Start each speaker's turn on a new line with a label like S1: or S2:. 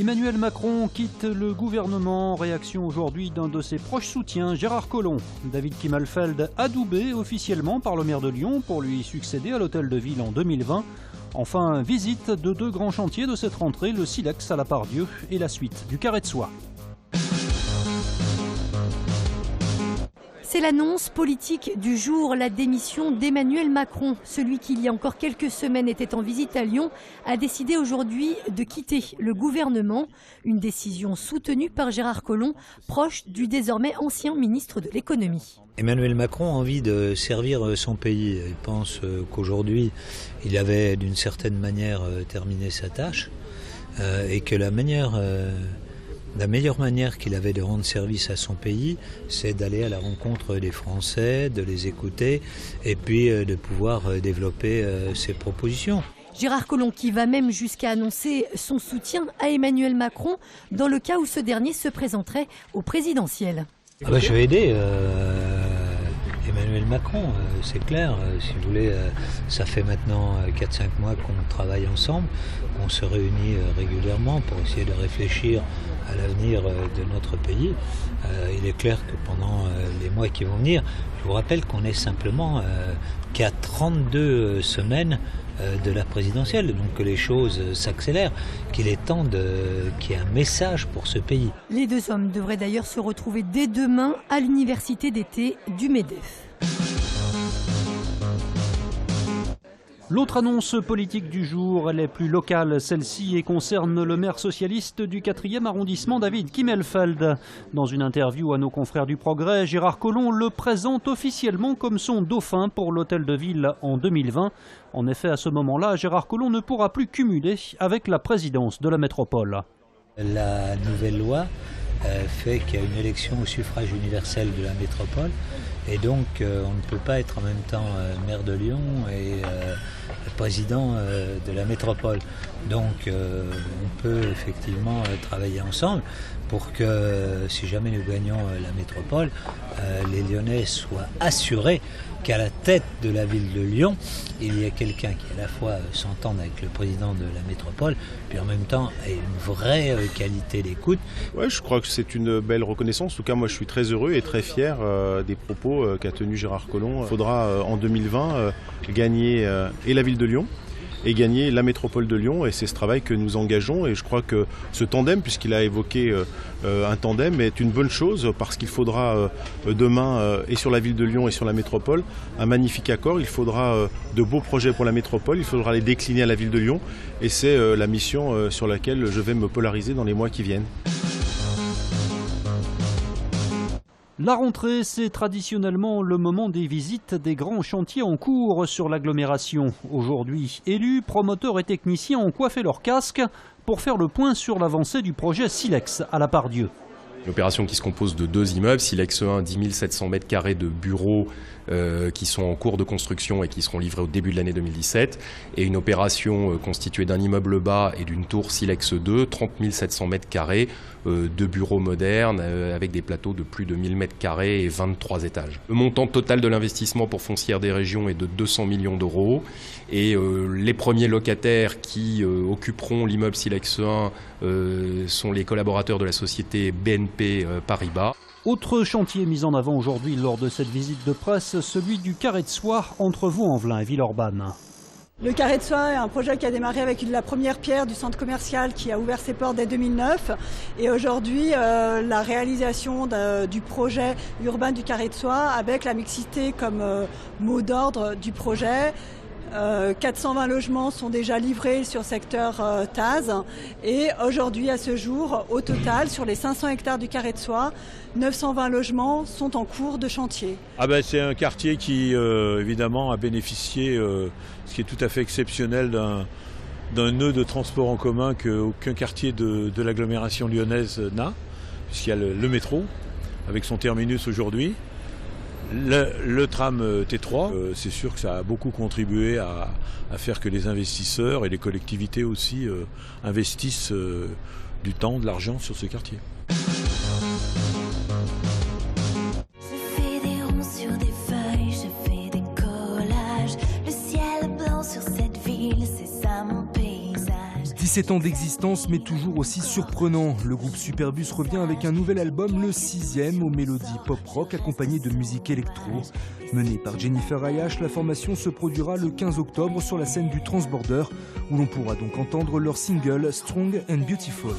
S1: Emmanuel Macron quitte le gouvernement. Réaction aujourd'hui d'un de ses proches soutiens, Gérard Collomb. David Kimmelfeld adoubé officiellement par le maire de Lyon pour lui succéder à l'hôtel de ville en 2020. Enfin, visite de deux grands chantiers de cette rentrée, le Silex à la Part-Dieu et la suite du Carré de Soie.
S2: C'est l'annonce politique du jour, la démission d'Emmanuel Macron. Celui qui, il y a encore quelques semaines, était en visite à Lyon, a décidé aujourd'hui de quitter le gouvernement. Une décision soutenue par Gérard Collomb, proche du désormais ancien ministre de l'économie.
S3: Emmanuel Macron a envie de servir son pays. Il pense qu'aujourd'hui, il avait d'une certaine manière terminé sa tâche et que la meilleure manière qu'il avait de rendre service à son pays, c'est d'aller à la rencontre des Français, de les écouter et puis de pouvoir développer ses propositions.
S2: Gérard Collomb qui va même jusqu'à annoncer son soutien à Emmanuel Macron dans le cas où ce dernier se présenterait au présidentiel.
S3: Je vais aider Emmanuel Macron, c'est clair. Si vous voulez, ça fait maintenant 4-5 mois qu'on travaille ensemble, qu'on se réunit régulièrement pour essayer de réfléchir à l'avenir de notre pays. Il est clair que pendant les mois qui vont venir, je vous rappelle qu'on est simplement qu'à 32 semaines de la présidentielle, donc que les choses s'accélèrent, qu'il est temps qu'il y ait un message pour ce pays.
S2: Les deux hommes devraient d'ailleurs se retrouver dès demain à l'université d'été du MEDEF.
S1: L'autre annonce politique du jour, elle est plus locale, celle-ci, et concerne le maire socialiste du 4e arrondissement, David Kimmelfeld. Dans une interview à nos confrères du Progrès, Gérard Collomb le présente officiellement comme son dauphin pour l'hôtel de ville en 2020. En effet, à ce moment-là, Gérard Collomb ne pourra plus cumuler avec la présidence de la métropole.
S3: La nouvelle loi fait qu'il y a une élection au suffrage universel de la métropole et donc on ne peut pas être en même temps maire de Lyon et président de la métropole. Donc on peut effectivement travailler ensemble pour que si jamais nous gagnons la métropole, les Lyonnais soient assurés qu'à la tête de la ville de Lyon, il y a quelqu'un qui à la fois s'entende avec le président de la métropole, puis en même temps ait une vraie qualité d'écoute.
S4: Ouais, je crois que c'est une belle reconnaissance. En tout cas, moi je suis très heureux et très fier des propos qu'a tenu Gérard Collomb. Il faudra en 2020 gagner et la ville de Lyon et gagner la métropole de Lyon, et c'est ce travail que nous engageons, et je crois que ce tandem, puisqu'il a évoqué un tandem, est une bonne chose parce qu'il faudra demain et sur la ville de Lyon et sur la métropole un magnifique accord. Il faudra de beaux projets pour la métropole, il faudra les décliner à la ville de Lyon, et c'est la mission sur laquelle je vais me polariser dans les mois qui viennent.
S1: La rentrée, c'est traditionnellement le moment des visites des grands chantiers en cours sur l'agglomération. Aujourd'hui, élus, promoteurs et techniciens ont coiffé leurs casques pour faire le point sur l'avancée du projet Silex à la Part-Dieu.
S5: Une opération qui se compose de deux immeubles, Silex 1, 10 700 m² de bureaux qui sont en cours de construction et qui seront livrés au début de l'année 2017, et une opération constituée d'un immeuble bas et d'une tour Silex 2, 30 700 m², de bureaux modernes avec des plateaux de plus de 1000 m² et 23 étages. Le montant total de l'investissement pour Foncière des Régions est de 200 millions d'euros, et les premiers locataires qui occuperont l'immeuble Silex 1 sont les collaborateurs de la société BNP Paribas.
S1: Autre chantier mis en avant aujourd'hui lors de cette visite de presse, celui du Carré de Soie entre Vaux-en-Velin et Villeurbanne.
S6: Le Carré de Soie est un projet qui a démarré avec la première pierre du centre commercial qui a ouvert ses portes dès 2009. Et aujourd'hui, la réalisation du projet urbain du Carré de Soie avec la mixité comme mot d'ordre du projet. 420 logements sont déjà livrés sur secteur Taz, et aujourd'hui à ce jour, au total, sur les 500 hectares du Carré de Soie, 920 logements sont en cours de chantier.
S7: C'est un quartier qui évidemment a bénéficié, ce qui est tout à fait exceptionnel, d'un nœud de transport en commun qu'aucun quartier de l'agglomération lyonnaise n'a, puisqu'il y a le métro avec son terminus aujourd'hui. Le tram T3, c'est sûr que ça a beaucoup contribué à faire que les investisseurs et les collectivités aussi investissent du temps, de l'argent sur ce quartier.
S8: 17 ans d'existence, mais toujours aussi surprenant. Le groupe Superbus revient avec un nouvel album, le 6e, aux mélodies pop-rock accompagnées de musique électro. Menée par Jennifer Ayash, la formation se produira le 15 octobre sur la scène du Transborder, où l'on pourra donc entendre leur single Strong and Beautiful.